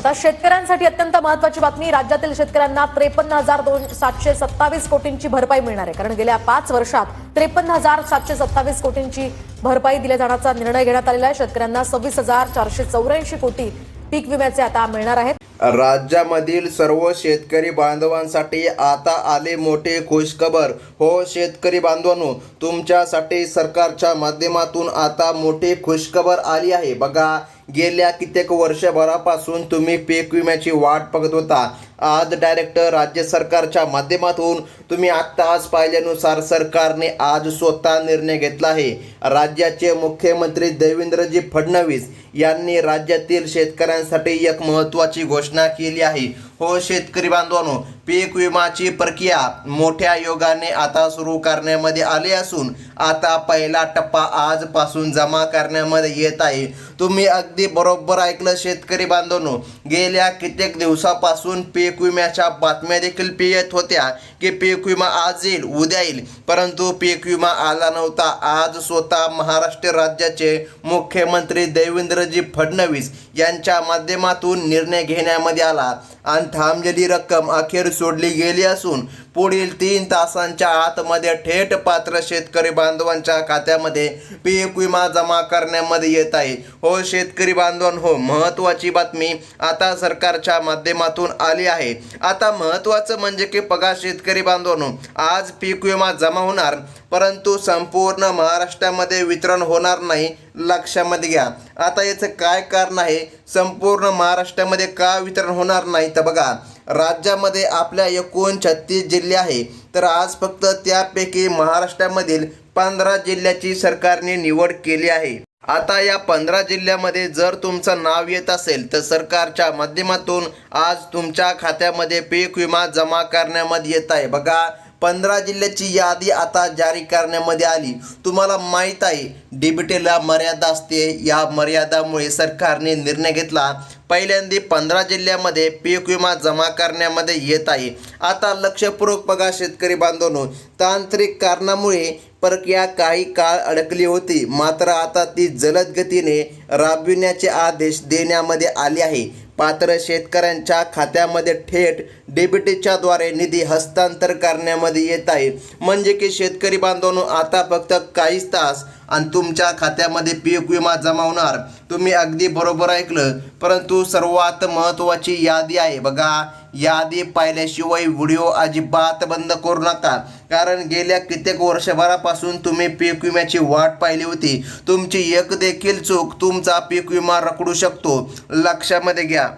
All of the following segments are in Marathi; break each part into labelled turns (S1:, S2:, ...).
S1: आता शेतकऱ्यांसाठी अत्यंत महत्त्वाची बातमी. राज्यातील शेतकऱ्यांना 53,727 कोटींची भरपाई मिळणार आहे. कारण गेल्या 5 वर्षात 53,727 कोटींची भरपाई दिल्या जाण्याचा निर्णय घेण्यात आलेला आहे. शेतकऱ्यांना 26,484 कोटी पीक विम्याचे आता मिळणार आहेत.
S2: राज्यामधील सर्व शेतकरी बांधवांसाठी आता आले मोठे खुशखबर. हो शेतकरी बांधवांनो, तुमच्यासाठी सरकारच्या माध्यमातून आता मोठी खुशखबर आली आहे. बघा, गेल्या कित्येक वर्षभरापासून तुम्ही पीक विम्याची वाट बघत होता. आज डायरेक्ट राज्य सरकारच्या माध्यमातून तुम्ही आत्ताच पाहिल्यानुसार सरकारने आज स्वतः निर्णय घेतला आहे. राज्याचे मुख्यमंत्री देवेंद्रजी फडणवीस यांनी राज्यातील शेतकऱ्यांसाठी एक महत्त्वाची घोषणा केली आहे. हो शेतकरी बांधवांनो, पीक विमाची प्रक्रिया मोठ्या योगाने आता सुरू करण्यामध्ये आली असून आता पहिला टप्पा आजपासून जमा करण्यामध्ये येत आहे. तुम्ही अगदी बरोबर ऐकलं शेतकरी बांधवांनो. गेल्या कित्येक दिवसापासून पीक विम्याच्या बातम्या देखील येत होत्या की पीक विमा आज येईल, उद्या येईल, परंतु पीक विमा आला नव्हता. आज स्वतः महाराष्ट्र राज्याचे मुख्यमंत्री देवेंद्रजी फडणवीस यांच्या माध्यमातून निर्णय घेण्यामध्ये आला आणि थांबलेली रक्कम अखेर सोडली गेली असून पुढील 3 तासांच्या आतमध्ये थेट पात्र शेतकरी बांधवांच्या खात्यामध्ये पीक विमा जमा करण्यामध्ये येत आहे. हो शेतकरी बांधवांनो, महत्त्वाची बातमी आता सरकारच्या माध्यमातून आली आहे. आता महत्त्वाचं म्हणजे की बघा शेतकरी बांधवांनो, आज पीक विमा जमा होणार, परंतु संपूर्ण महाराष्ट्रामध्ये वितरण होणार नाही. लक्षामध्ये घ्या. आता याचं काय कारण आहे? संपूर्ण महाराष्ट्रामध्ये का वितरण होणार नाही? तर बघा, राज्यामध्ये आपल्या एकूण 36 जिल्हे आहे, तर आज फक्त त्यापैकी महाराष्ट्रामधील 15 जिल्ह्याची सरकारने निवड केली आहे. आता या 15 जिल्ह्यामध्ये जर तुमचं नाव येत असेल तर सरकारच्या माध्यमातून आज तुमच्या खात्यामध्ये पीक विमा जमा करण्यामध्ये येत आहे. बघा, 15 जिल्ह्याची यादी आता जारी करण्यामध्ये आली. तुम्हाला माहीत आहे डीबीटीला मर्यादा असते. या मर्यादामुळे सरकारने निर्णय घेतला पहिल्यांदा 15 जिल्ह्यामध्ये पीक विमा जमा करण्यामध्ये येत आहे. आता लक्षपूर्वक बघा शेतकरी बांधवांनो, तांत्रिक कारणामुळे प्रक्रिया काही काळ अडकली होती, मात्र आता ती जलद गतीने राबविण्याचे आदेश देण्यामध्ये आले आहे. पात्र शेतकऱ्यांच्या खात्यामध्ये थेट डीबीटीच्या द्वारे निधी हस्तांतर करण्यामध्ये येत आहे. म्हणजे की शेतकरी बांधवांनो, आता फक्त काहीच तास आणि तुमच्या खात्यामध्ये पीक विमा जमा होणार. तुम्ही अगदी बरोबर ऐकलं, परंतु सर्वात महत्त्वाची यादी आहे. बघा, यादी पाहिल्याशिवाय व्हिडिओ अजिबात बंद करू नका, कारण गेल्या कित्येक वर्षभरापासून तुम्ही पीक विम्याची वाट पाहिली होती. तुमची एक देखील चूक तुमचा पीक विमा रखडू शकतो. लक्षामध्ये घ्या.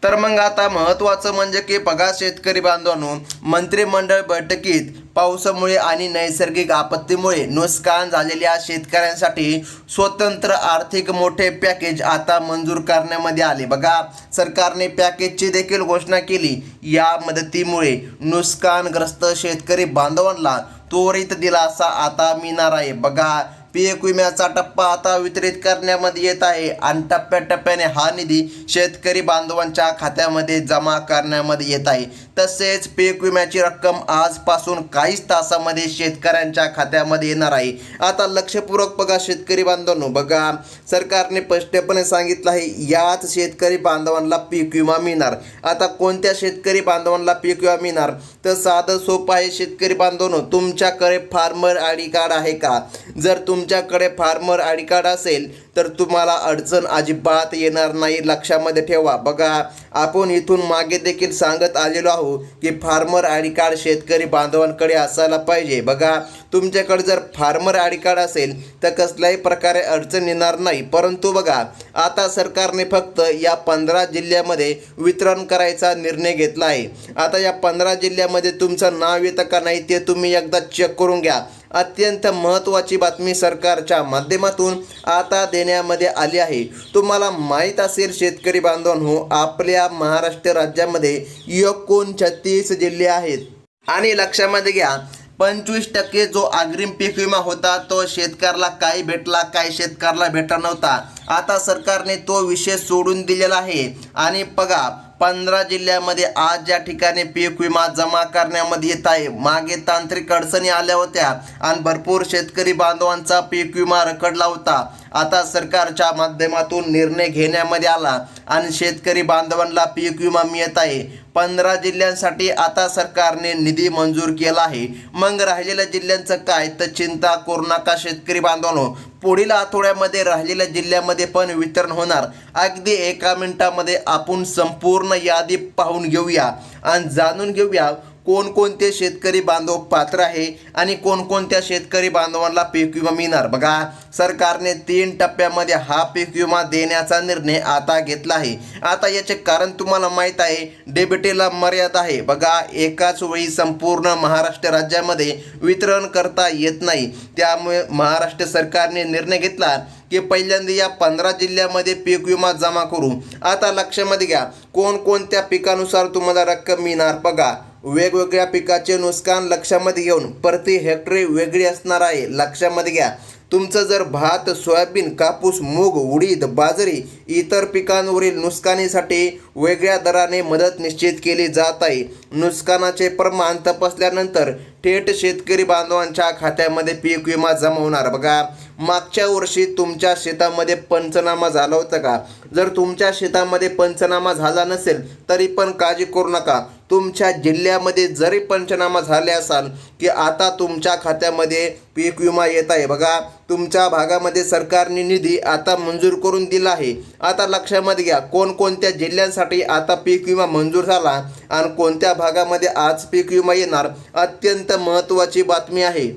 S2: तर मग आता महत्त्वाचं म्हणजे की बघा शेतकरी बांधवांनो, मंत्रिमंडळ बैठकीत पावसामुळे आणि नैसर्गिक आपत्तीमुळे नुकसान झालेल्या शेतकऱ्यांसाठी स्वतंत्र आर्थिक मोठे पॅकेज आता मंजूर करण्यामध्ये आले. बघा, सरकारने पॅकेजची देखील घोषणा केली. या मदतीमुळे नुकसानग्रस्त शेतकरी बांधवांना त्वरित दिलासा आता मिळणार आहे. बघा, पीक विम्याचा टप्पा आता वितरित करण्यामध्ये येत आहे आणि टप्प्याटप्प्याने हा निधी शेतकरी बांधवांच्या खात्यामध्ये जमा करण्यामध्ये येत आहे. तसेच पीक विम्याची रक्कम आजपासून काहीच तासामध्ये शेतकऱ्यांच्या खात्यामध्ये येणार आहे. आता लक्षपूर्वक बघा शेतकरी बांधवांनो, बघा सरकारने स्पष्टपणे सांगितलं आहे याच शेतकरी बांधवांना पीक विमा मिळणार. आता कोणत्या शेतकरी बांधवांना पीक विमा मिळणार? तर साधं सोपं आहे शेतकरी बांधवांनो, तुमच्याकडे फार्मर आयडी कार्ड आहे का? जर तुमच्याकडे फार्मर आयडी कार्ड असेल तर तुम्हाला अडचण अजिबात येणार नाही. लक्षामध्ये ठेवा. बघा, आपण इथून मागे देखील सांगत आलेलो आहोत की फार्मर आयडी कार्ड शेतकरी बांधवांकडे असायला पाहिजे. बघा, तुमच्याकडे जर फार्मर आयडी कार्ड असेल तर कसल्याही प्रकारे अडचण येणार नाही. परंतु बघा, आता सरकारने फक्त या 15 जिल्ह्यामध्ये वितरण करायचा निर्णय घेतला आहे. आता या 15 जिल्ह्यामध्ये तुमचं नाव येतं का नाही ते तुम्ही एकदा चेक करून घ्या. अत्यंत महत्त्वाची बातमी सरकारच्या माध्यमातून आता देण्यामध्ये आली आहे. तुम्हाला माहीत असेल शेतकरी बांधवांनो, आपल्या महाराष्ट्र राज्यामध्ये एकूण 36 जिल्हे आहेत आणि लक्षामध्ये घ्या 25% जो अग्रिम पीक विमा होता तो शेतकऱ्याला काही भेटला, काही शेतकऱ्याला भेटला नव्हता. आता सरकारने तो विषय सोडून दिलेला आहे आणि बघा 15 जिल्ह्यामध्ये आज ज्या ठिकाणी पीक विमा जमा करण्यामध्ये येत आहे, मागे तांत्रिक अडचणी आल्या होत्या आणि भरपूर शेतकरी बांधवांचा पीक विमा रखडला होता. आता सरकारच्या माध्यमातून निर्णय घेण्यामध्ये आला आणि शेतकरी बांधवांना पीक विमा मिळत आहे. 15 जिल्ह्यांसाठी आता सरकारने निधी मंजूर केला आहे. मग राहिलेल्या जिल्ह्यांचं काय, तर चिंता करू नका शेतकरी बांधवांनो. पुढील आठवड्यामध्ये राहिलेल्या जिल्ह्यामध्ये पण वितरण होणार. अगदी एका मिनिटामध्ये आपण संपूर्ण यादी पाहून घेऊया आणि जाणून घेऊया कोणकोणते शेतकरी बांधव पात्र आहे आणि कोणकोणत्या शेतकरी बांधवांना पीक विमा मिळणार. बघा, सरकारने 3 टप्प्यामध्ये हा पीक विमा देण्याचा निर्णय आता घेतला आहे. आता याचे कारण तुम्हाला माहीत आहे, डीबीटीला मर्यादा आहे. बघा, एकाच वेळी संपूर्ण महाराष्ट्र राज्यामध्ये वितरण करता येत नाही. त्यामुळे महाराष्ट्र सरकारने निर्णय घेतला की पहिल्यांदा या 15 जिल्ह्यामध्ये पीक विमा जमा करू. आता लक्षामध्ये घ्या, कोणकोणत्या पिकानुसार तुम्हाला रक्कम मिळणार. बघा, वेगवेगळ्या पिकाचे नुकसान लक्षामध्ये घेऊन प्रति हेक्टरी वेगळी असणार आहे. लक्षामध्ये घ्या, तुमचं जर भात, सोयाबीन, कापूस, मूग, उडीद, बाजरी इतर पिकांवरील नुकसानीसाठी वेगळ्या दराने मदत निश्चित केली जात आहे. नुकसानाचे प्रमाण तपासल्यानंतर थेट शेतकरी बांधवांच्या खात्यामध्ये पीक विमा जमा होणार. बघा, मागच्या वर्षी तुमच्या शेतामध्ये पंचनामा झाला होता का? जर तुमच्या शेतामध्ये पंचनामा झाला नसेल तरी पण काळजी करू नका. तुमच्या जिल्ह्यामध्ये जरी पंचनामा झाले असाल की आता तुमच्या खात्यामध्ये पीक विमा येत आहे. बघा, तुमच्या भागामध्ये सरकारने निधी आता मंजूर करून दिला आहे. आता लक्षामध्ये घ्या, कोणकोणत्या जिल्ह्यांसाठी आता पीक विमा मंजूर झाला आणि कोणत्या भागामध्ये आज पीक विमा येणार. अत्यंत महत्त्वाची बातमी आहे.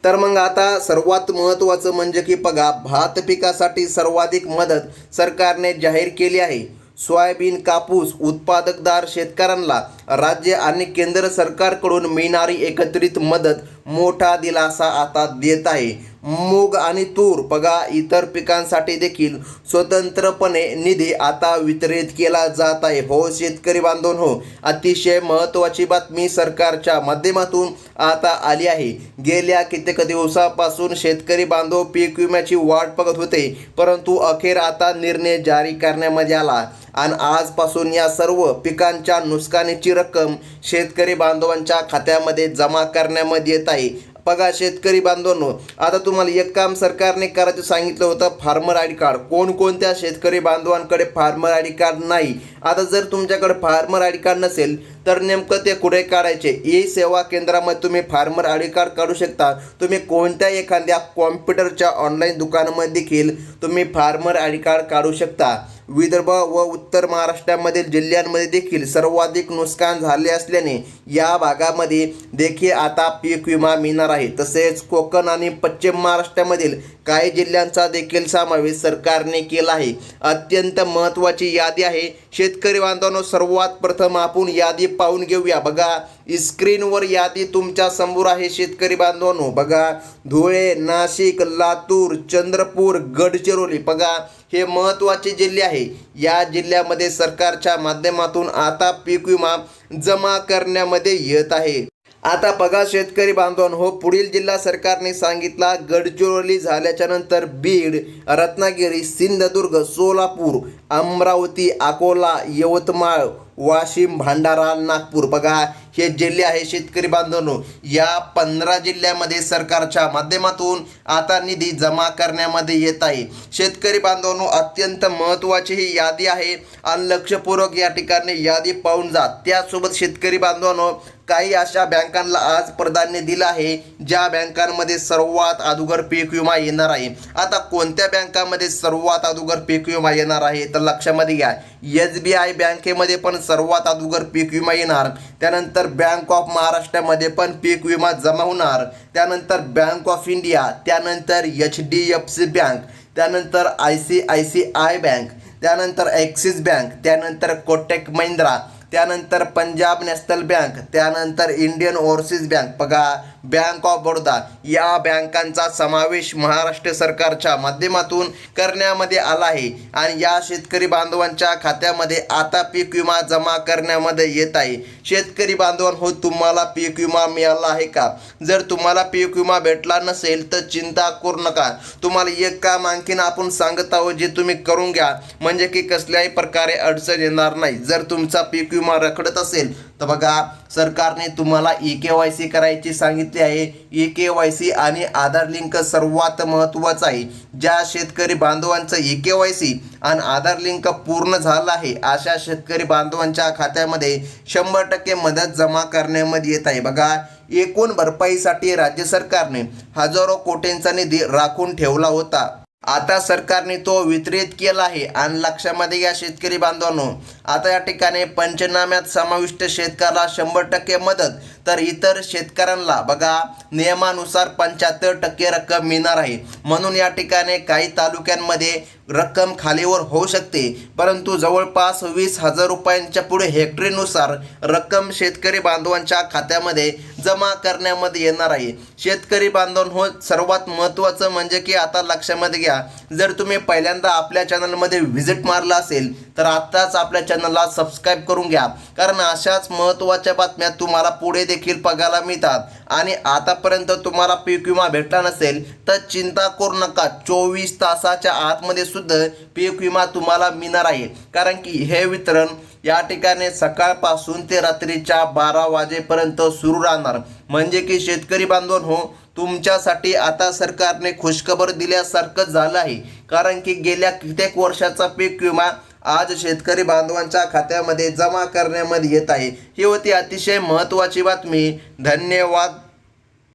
S2: तर मग आता सर्वात महत्त्वाचं म्हणजे की बघा, भात पिकासाठी सर्वाधिक मदत सरकारने जाहीर केली आहे. सोयाबीन, कापूस उत्पादकदार शेतकऱ्यांना राज्य आणि केंद्र सरकारकडून मिळणारी एकत्रित मदत मोठा दिलासा आता देत आहे. मूग आणि तूर, बघा, इतर पिकांसाठी देखील स्वतंत्रपणे निधी आता वितरित केला जात आहे. हो शेतकरी बांधवांनो, अतिशय महत्त्वाची बातमी सरकारच्या माध्यमातून आता आली आहे. गेल्या कित्येक दिवसापासून शेतकरी बांधव पीक विम्याची वाट बघत होते, परंतु अखेर आता निर्णय जारी करण्यामध्ये आला आणि आजपासून या सर्व पिकांच्या नुकसानीची रक्कम शेतकरी बांधवांच्या खात्यामध्ये जमा करण्यामध्ये येत आहे. बघा शेतकरी बांधवांनो, आता तुम्हाला एक काम सरकारने करायचं सांगितलं होतं, फार्मर आय डी कार्ड. कोणकोणत्या शेतकरी बांधवांकडे फार्मर आय डी कार्ड नाही. आता जर तुमच्याकडे फार्मर आय डी कार्ड नसेल तर नेमकं ते कुठे काढायचे? ई सेवा केंद्रामध्ये तुम्ही फार्मर आय डी कार्ड काढू शकता. तुम्ही कोणत्या एखाद्या कॉम्प्युटरच्या ऑनलाईन दुकानामध्ये देखील तुम्ही फार्मर आय डी कार्ड काढू शकता. विदर्भ व उत्तर महाराष्ट्रामधील जिल्ह्यांमध्ये देखील सर्वाधिक नुकसान झाले असल्याने या भागामध्ये देखील आता पीक विमा मिळणार आहे. तसेच कोकण आणि पश्चिम महाराष्ट्रामधील काही जिल्ह्यांचा देखील समावेश सरकारने केला आहे. अत्यंत महत्त्वाची यादी आहे. शेतकरी बांधवांनो, सर्वात प्रथम आपण यादी पाहून घेऊया. बघा, स्क्रीनवर यादी तुमच्या समोर आहे शेतकरी बांधवांनो. बघा, धुळे, नाशिक, लातूर, चंद्रपूर, गडचिरोली, बघा हे महत्त्वाचे जिल्हे आहे. या जिल्ह्यामध्ये सरकारच्या माध्यमातून आता पीक विमा जमा करण्यामध्ये येत आहे. आता बघा शेतकरी बांधवांनो, पुढील जिल्हा सरकारने सांगितला गडचिरोली झाल्याच्या नंतर बीड, रत्नागिरी, सिंधुदुर्ग, सोलापूर, अमरावती, अकोला, यवतमाळ, वाशिम, भंडारा, नागपूर, बघा हे जिल्हे आहे शेतकरी बांधवांनो. या 15 जिल्ह्यामध्ये सरकारच्या माध्यमातून आता निधी जमा करण्यामध्ये येत आहे. शेतकरी बांधवांनो, अत्यंत महत्त्वाची ही यादी आहे आणि लक्षपूर्वक या ठिकाणी यादी पाहून जा. त्यासोबत शेतकरी बांधवांनो, काही अशा बँकांना आज प्राधान्य दिलं आहे ज्या बँकांमध्ये सर्वात अगोदर पीक विमा येणार आहे. आता कोणत्या बँकांमध्ये सर्वात अगोदर पीक विमा येणार आहे तर लक्षामध्ये घ्या, SBI बँकेमध्ये पण सर्वात अगोदर पीक विमा येणार. त्यानंतर बँक ऑफ महाराष्ट्रामध्ये पण पीक विमा जमा होणार. त्यानंतर बँक ऑफ इंडिया, त्यानंतर HDFC बँक, त्यानंतर ICICI बँक, त्यानंतर ॲक्सिस बँक, त्यानंतर कोटक महिंद्रा, त्यानंतर पंजाब नॅशनल बँक, त्यानंतर इंडियन ओव्हरसीज बँक, बघा बँक ऑफ बडोदा या बँकांचा समावेश महाराष्ट्र सरकारच्या माध्यमातून करण्यामध्ये आला आहे आणि या शेतकरी बांधवांच्या खात्यामध्ये आता पीक विमा जमा करण्यामध्ये येत आहे। शेतकरी बांधवांनो, तुम्हाला पीक विमा मिळाला आहे का? जर तुम्हाला पीक विमा भेटला नसेल तर चिंता करू नका। तुम्हाला एक काम आणखीन आपण सांगत आहोत, जे तुम्ही करून घ्या, म्हणजे की कसल्याही प्रकारे अडचण येणार नाही। जर तुमचा पीक विमा रखडत असेल तर बघा, सरकारने तुम्हाला EKYC करायची सांगितली आहे। EKYC आणि आधार लिंक सर्वात महत्त्वाचं आहे। ज्या शेतकरी बांधवांचं EKYC आणि आधार लिंक पूर्ण झालं आहे अशा शेतकरी बांधवांच्या खात्यामध्ये 100% मदत जमा करण्यामध्ये येत आहे। बघा, एकूण भरपाईसाठी राज्य सरकारने हजारो कोटींचा निधी राखून ठेवला होता। आता सरकारने तो वितरित केला आहे आणि लक्षामध्ये या शेतकरी बांधवांनो, आता या ठिकाणी पंचनाम्यात समाविष्ट शेतकऱ्याला 100% मदत, तर इतर शेतकऱ्यांना बघा नियमानुसार 75% रक्कम मिळणार आहे। म्हणून या ठिकाणी काही तालुक्यांमध्ये रक्कम खालीवर होऊ शकते, परंतु जवळपास 20,000 रुपयांच्या पुढे हेक्टरीनुसार रक्कम शेतकरी बांधवांच्या खात्यामध्ये जमा करण्यामध्ये येणार आहे। शेतकरी बांधवांनो, सर्वात महत्त्वाचं म्हणजे की आता लक्षामध्ये घ्या, जर तुम्ही पहिल्यांदा आपल्या चॅनलमध्ये व्हिजिट मारला असेल तर आत्ताच आपल्या चॅनलला सबस्क्राईब करून घ्या, कारण अशाच महत्त्वाच्या बातम्या तुम्हाला पुढे देखील बघायला मिळतात। आणि आतापर्यंत तुम्हाला पीक विमा भेटला नसेल तर चिंता करू नका, 24 तासाच्या आतमध्ये सुद्धा पीक विमा तुम्हाला मिळणार आहे, कारण की हे वितरण या ठिकाणी सकाळपासून ते रात्रीच्या 12 वाजेपर्यंत सुरू राहणार। म्हणजे की शेतकरी बांधवांनो, तुमच्यासाठी आता सरकारने खुशखबर दिल्यासारखं झालं आहे, कारण की गेल्या कित्येक वर्षाचा पीक विमा आज शेतकरी बांधवांच्या खात्यामध्ये जमा करण्यामध्ये येत आहे। ही होती अतिशय महत्त्वाची बातमी। धन्यवाद।